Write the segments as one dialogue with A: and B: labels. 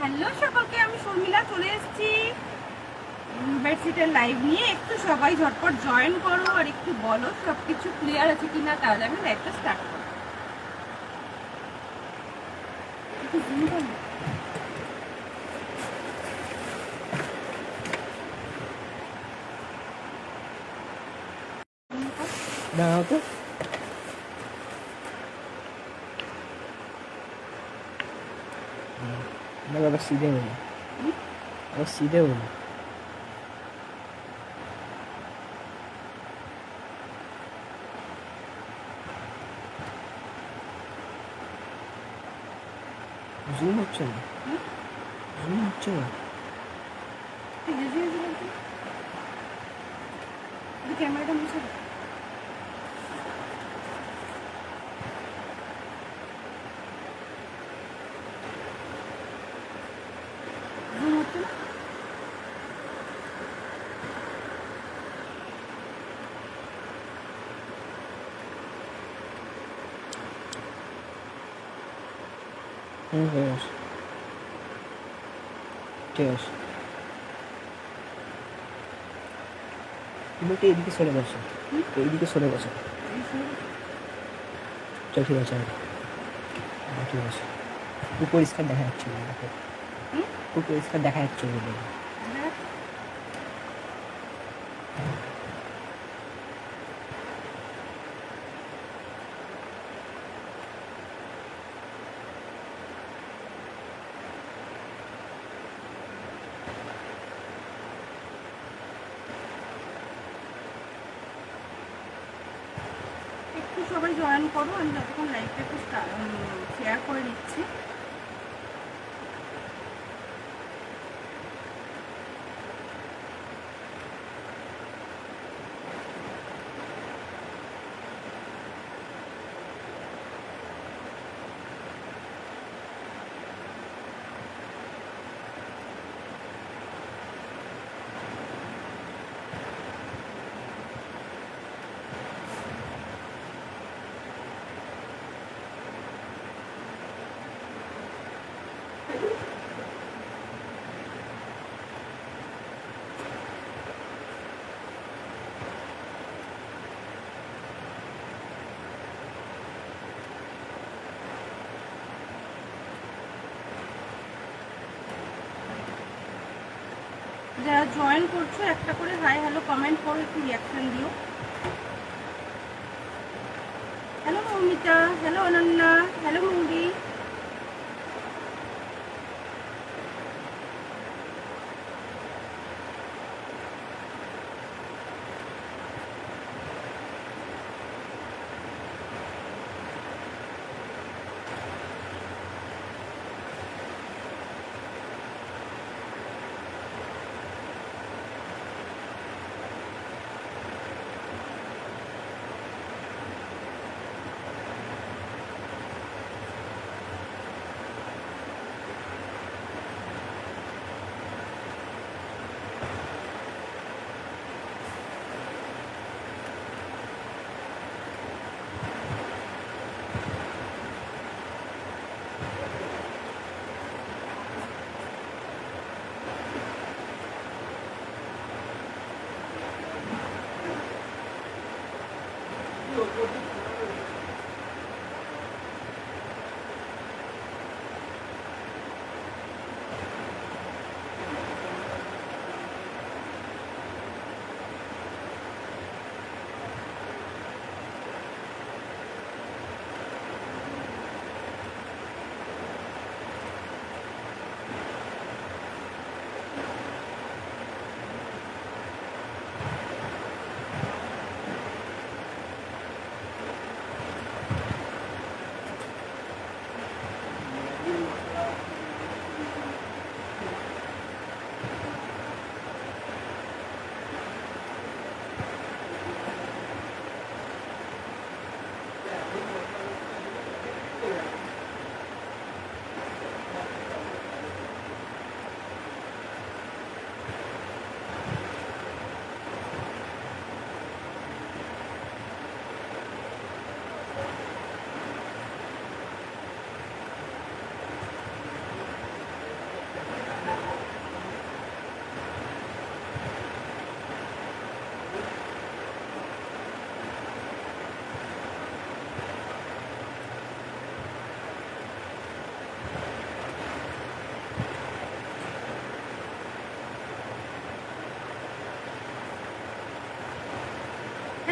A: Hello সকলকে, আমি শর্মিলা চলে এসেছি ইউনিভার্সিটির লাইভ নিয়ে। একটু সবাই ঝটপট জয়েন করো আর একটু বলো সব কিছু ক্লিয়ার আছে কিনা, তাহলে আমি লাইভটা স্টার্ট করব।
B: দাঁড়াও তো, আবার সিধে হলো, আবার সিধে হলো। জুম হচ্ছে না, জুম হচ্ছে না।
A: ক্যামেরাটা মুছে দাও। জুম হচ্ছে না।
B: হয়ে গেছে, ঠিক আছে। তুমি একটু এদিকে সরে বসো, এইদিকে সরে বসো। চল, ঠিক আছে, ঠিক আছে। খুব পরিষ্কার দেখা যাচ্ছে না, দেখো খুব পরিষ্কার দেখা যাচ্ছে না।
A: একটু সবাই জয়েন করো, আমি যতক্ষণ লাইভটা একটু শেয়ার করে নিচ্ছি। যারা জয়েন করছো একটা করে হাই হ্যালো কমেন্ট করো, একটু রিয়াকশন দিও। Hello Moumita, hello Ananya, hello মৌরি।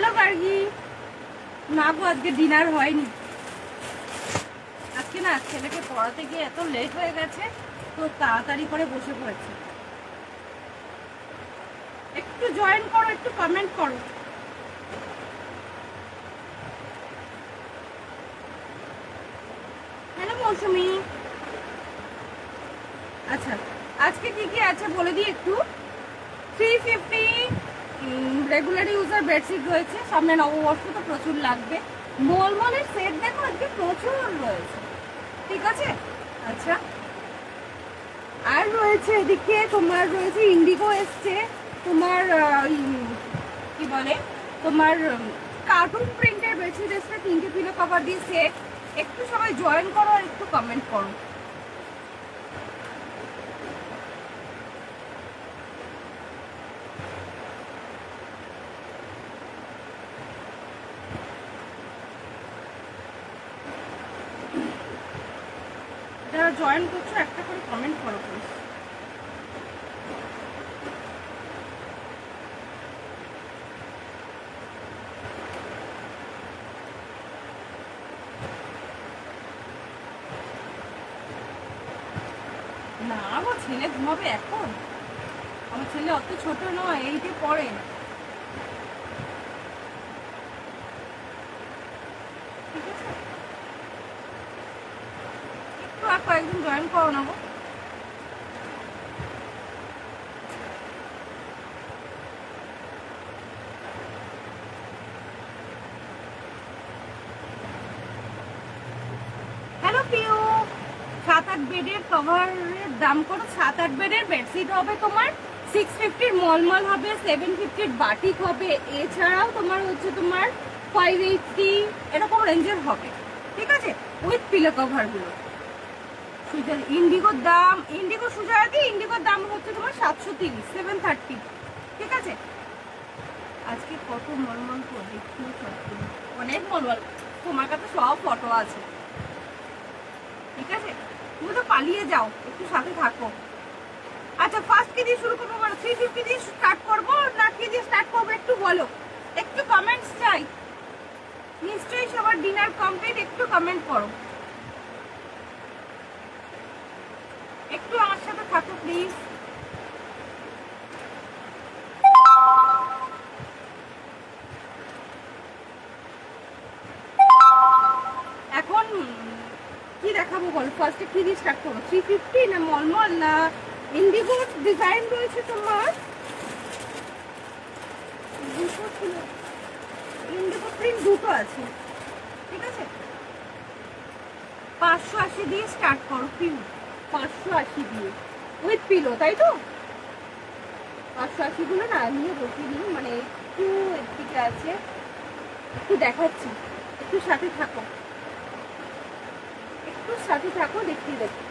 A: হ্যালো গার্গি। না গো, আজকে ডিনার হয়নি। আজকে না ছেলেকে পড়াতে গিয়ে এত লেট হয়ে গেছে, তো তাড়াতাড়ি করে বসে পড়েছে। একটু জয়েন করো, একটু কমেন্ট করো। হ্যালো মৌসুমি। আচ্ছা, আজকে কি কি আছে বলে দিই একটু। 350 রেগুলার ইউজার বেডশিট রয়েছে, সামনে নববর্ষ তো প্রচুর লাগবে। মলমলের সেট দেখো আজকে প্রচুর রয়েছে, ঠিক আছে। আচ্ছা, আর রয়েছে এদিকে তোমার রয়েছে ইন্ডিগো এসছে, তোমার কি বলে, তোমার কার্টুন প্রিন্টের বেডশিট এসছে, 3টে পিলো কভার দিয়ে সেট। একটু সবাই জয়েন করো আর একটু কমেন্ট করো। যারা জয়েন করছো একটা করে কমেন্ট করো প্লিজ। না গো, ছেলে ঘুমাবে এখন? আমার ছেলে অত ছোট নয়, 8-এ পড়ে। ঠিক আছে, একটু আর কয়েকদিন জয়েন করো না গো। হ্যালো পিউ। 7-8 বেডের কভারের দাম করো। 7-8 বেডের বেডশিট হবে তোমার 650, মলমল হবে 750, বাটিক হবে। এছাড়াও তোমার হচ্ছে তোমার 580 এরকম রেঞ্জের হবে, ঠিক আছে, উইথ পিলো কভার গুলো। ইন্ডিগোর দাম, ইন্ডিগো সুজাতি, ইন্ডিগোর দাম হচ্ছে তোমার 730, 730, ঠিক আছে। আজকে কত মলমল তো দেখি, অনেক মলমল। তোমার কাছে সব ফটো আছে, ঠিক আছে। তুমি তো পালিয়ে যাও, একটু সাথে থাকো। আচ্ছা, ফার্স্ট কি দিয়ে শুরু করবো বলো? 350 দিয়ে স্টার্ট করবো না কি দিয়ে স্টার্ট করবো একটু বলো, একটু কমেন্টস চাই। নিশ্চয়ই সবার ডিনার কমপ্লিট, একটু কমেন্ট করো, একটু আমার সাথে থাকো প্লিজ। এখন কি দেখাবো বলো? ফার্স্টে কি দিয়ে স্টার্ট করবো? 350 না মলমল না ইন্ডিগো ডিজাইন রয়েছে তোমার? দুটো ছিল, ইন্ডিগো প্রিন্ট দুটো আছে, ঠিক আছে। 580 দিয়ে স্টার্ট করো পিউ, 580 দিয়ে উইথ পিলো, তাই তো? 580 গুলো না নিয়ে বসিয়ে দিন, মানে একটু একদিকে আছে, একটু দেখাচ্ছি, একটু সাথে থাকো, একটু সাথে থাকো, দেখিয়ে দেখো।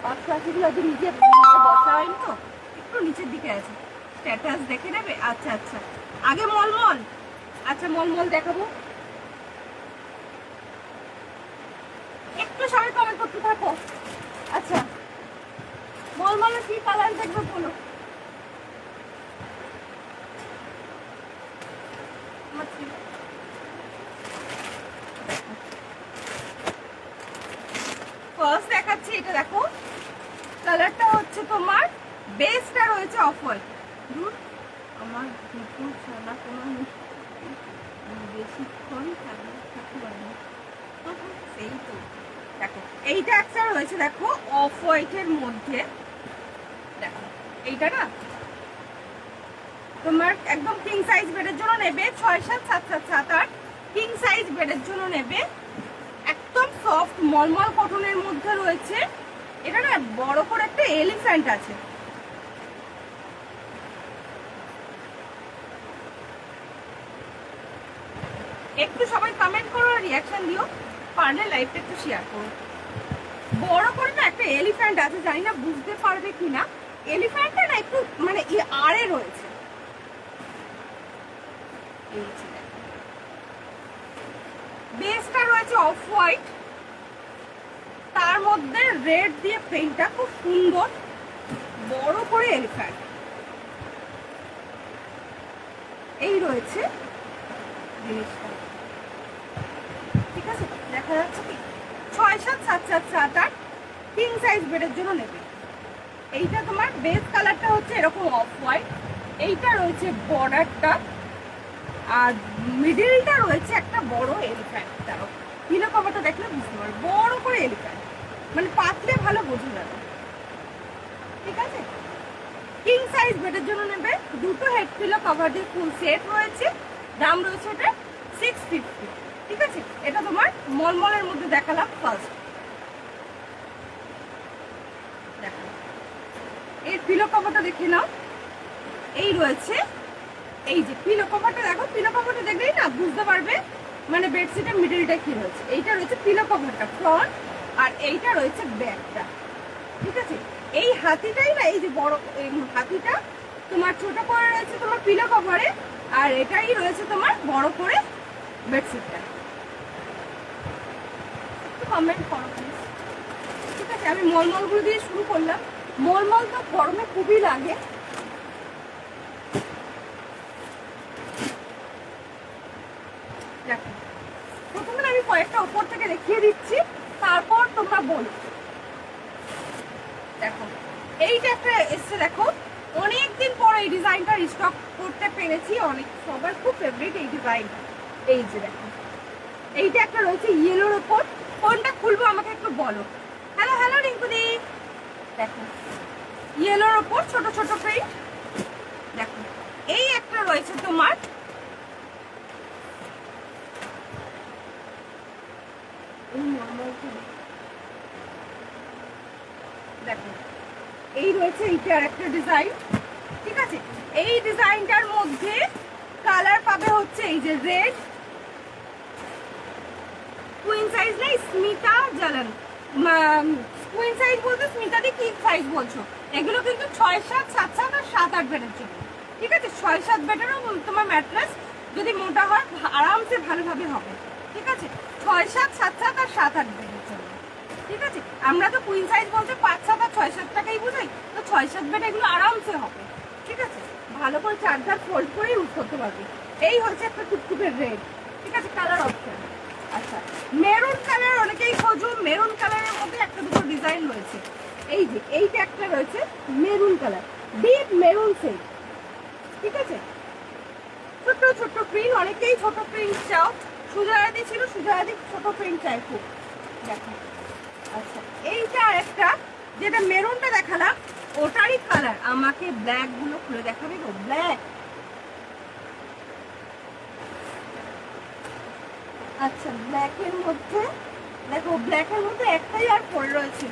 A: 580 গুলো আজ নিজে বসা হয়নি তো, একটু নিচের দিকে আছে, স্ট্যাটাস দেখে নেবে। আচ্ছা আচ্ছা, আগে মলমল। আচ্ছা, মলমল দেখাবো, একটু সবাই কমেন্ট করতে থাকো। আচ্ছা, মলমলের কি কালার দেখবে বলো? ফার্স্ট দেখাচ্ছি, এটা দেখো, কালারটা হচ্ছে তোমার বেসটা রয়েছে অফ হোয়াইট। আমার দুটো সোনা কোনো বেশিক্ষণ থাকতে পারে না, সেই তো দেখো এইটা একটা রয়েছে, দেখো অফ হোয়াইটের মধ্যে। দেখো এইটা না তোমার একদম কিং সাইজ বেডের জন্য নেবে, 6, 7, 7, 7, 7, 8 কিং সাইজ বেডের জন্য নেবে। একদম সফট মলমল কটনের মধ্যে রয়েছে। এটা না বড় করে একটা এলিফ্যান্ট আছে, একটু সবাই কমেন্ট করো আর রিয়াকশন দিও, পারলে লাইভটা একটু শেয়ার করো। বড় করে না একটা এলিফ্যান্ট আছে, জানি না বুঝতে পারবে কিনা। এলিফ্যান্টটা না একটু মানে আড়ে রয়েছে, বেসটা রয়েছে অফ হোয়াইট, তার মধ্যে রেড দিয়ে পেইন্টটা খুব সুন্দর, বড় করে এলিফ্যান্ট, এই রয়েছে জিনিসটা, ঠিক আছে? দেখা যাচ্ছে কি 6-7-7-7-7-8 কিং সাইজ বেডের জন্য নেবে। এইটা তোমার বেস কালারটা হচ্ছে এরকম অফ হোয়াইট, এইটা রয়েছে বর্ডারটা, আর মিডিলটা রয়েছে একটা বড় এলিফ্যান্ট। দাঁড়াও, পিলো কভারটা দেখলে বুঝতে পারবে, বড় করে এলিফ্যান্ট, মানে পাতলে ভালো বোঝা যাবে, ঠিক আছে? কিং সাইজ বেডের জন্য নেবে। দুটো হেড পিলো কভার দিয়ে ফুল সেট রয়েছে, দাম রয়েছে এটা 650, ঠিক আছে? এটা তোমার মলমলের মধ্যে দেখালাম ফার্স্ট। দেখো এর পিলো কভারটা দেখে নাও, এই রয়েছে, এই যে পিলো কভারটা দেখো, পিলো কভারটা দেখলেই না বুঝতে পারবে মানে বেডশিটের মিডলটা কি রয়েছে। এইটা রয়েছে পিলো কভারটা ফ্রন্ট, আর এইটা রয়েছে ব্যাকটা, ঠিক আছে? এই হাতিটাই না, এই যে বড় এই হাতিটা তোমার ছোট করে রয়েছে তোমার পিলো কভারে, আর এটাই রয়েছে তোমার বড় করে বেডশিটটা। একটু কমেন্ট করো প্লিজ, ঠিক আছে? আমি মলমলগুলো দিয়ে শুরু করলাম। মলমল তো গরমে খুবই লাগে। দেখো প্রথমে আমি কয়েকটা উপর থেকে দেখিয়ে দিচ্ছি, তারপর তোমরা বলো। দেখো এইটা একটা এসছে, দেখো অনেকদিন পর এই ডিজাইনটা স্টক করতে পেরেছি, অনেক সবার খুব ফেভারিট এই ডিজাইনটা। এই যে দেখো এইটা একটা রয়েছে ইয়েলোর উপর, কোনটা খুলবো আমাকে একটু বলো। হ্যালো হ্যালো রিঙ্কুদি, দেখো ইয়েলোর উপর ছোট ছোট প্রিন্ট। দেখো এই একটা রয়েছে তোমার দেখো, এই রয়েছে এইটা আর একটা ডিজাইন, ঠিক আছে? এই ডিজাইনটার মধ্যে কালার পাবে হচ্ছে এই যে রেড, কুইন সাইজ না স্মিতা জালান, কুইন সাইজ বলতে স্মিতা দি কি সাইজ বলছো? এগুলো কিন্তু 6-7-7-7 আর 7-8 বেডের জন্য, ঠিক আছে? 6-7 বেডেরও তোমার ম্যাট্রেস যদি মোটা হয় আরামসে ভালোভাবে হবে, ঠিক আছে? 6-7-7-7 আর 7-8 বেডের জন্য, ঠিক আছে? আমরা তো কুইন সাইজ বলতে 5-7 আর 6-7 টাকাই বুঝাই, তো 6-7 বেড এগুলো আরামসে হবে, ঠিক আছে? ভালো করে চার্জার ফোল্ড করে ইউজ করতে পারবে। এই হচ্ছে একটা টুকটুকের রেড, ঠিক আছে? Colour option. আচ্ছা মেরুন কালার অনেকেই খোঁজো, মেরুন কালারের মধ্যে একটা দুটো ডিজাইন রয়েছে। এই যে এইটা একটা রয়েছে maroon colour, deep maroon set, ঠিক আছে? ছোট ছোট প্রিন্ট, অনেকেই ছোট প্রিন্ট চাও, সুজাদি ছিল, সুজাদি ছোট প্রিন্ট চাই খুব। দেখো আচ্ছা এইটা একটা যেটা মেরুনটা দেখালাম ওটারই কালার, আমাকে ব্ল্যাক গুলো খুলে দেখাবে গো। ব্ল্যাক, আচ্ছা ব্ল্যাকের মধ্যে দেখো, ব্ল্যাকের মধ্যে একটাই আর পড়ে রয়েছে।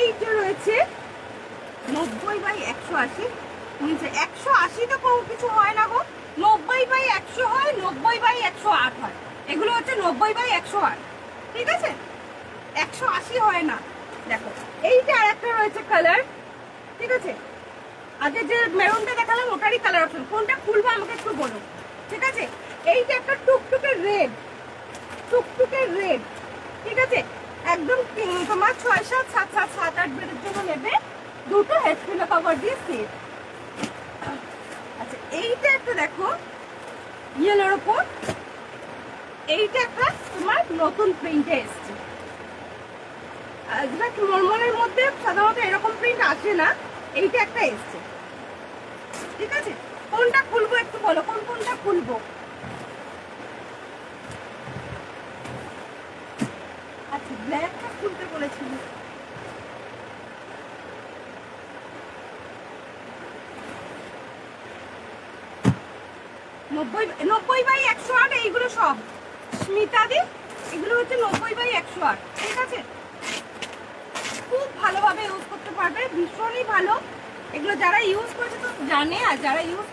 A: এইটা রয়েছে 90/180, নিচে 180 তো কোনো কিছু হয় না গো, 90/100 হয়, 90/108 হয়। এগুলো হচ্ছে 90/108, ঠিক আছে? 180 হয় না। দেখো এইটা আর একটা রয়েছে কালার, ঠিক আছে? আগে যে মেরুনটা দেখালাম ওটারই কালার অপশন, কোনটা খুলবো আমাকে একটু বলো, ঠিক আছে? এইটা একটা টুকটুকে রেড, টুকটুকে রেড, ঠিক আছে? একদম তোমার 6-7-7-7-8 বেডের জন্য নেবে, দুটো হেড পিলো কভার দিয়ে সেট। আচ্ছা এইটা একটা দেখো ইয়েলোর উপর, এইটা একটা তোমার নতুন প্রিন্টে এসছে। মলমলের মধ্যে সাধারণত এরকম প্রিন্ট আসে না, এইটা একটা এসছে, ঠিক আছে? কোনটা খুলবো একটু বলো, কোনটা খুলবো? আচ্ছা ব্ল্যাকটা খুলতে বলেছিল, নব্বই বাই 108 এইগুলো সব স্মিতাদি, এগুলো হচ্ছে 90/108, ঠিক আছে? খুব ভালোভাবে ইউজ করতে পারবে, ভীষণই ভালো। এগুলো যারা ইউজ করেছে তো জানে, আর যারা ইউজ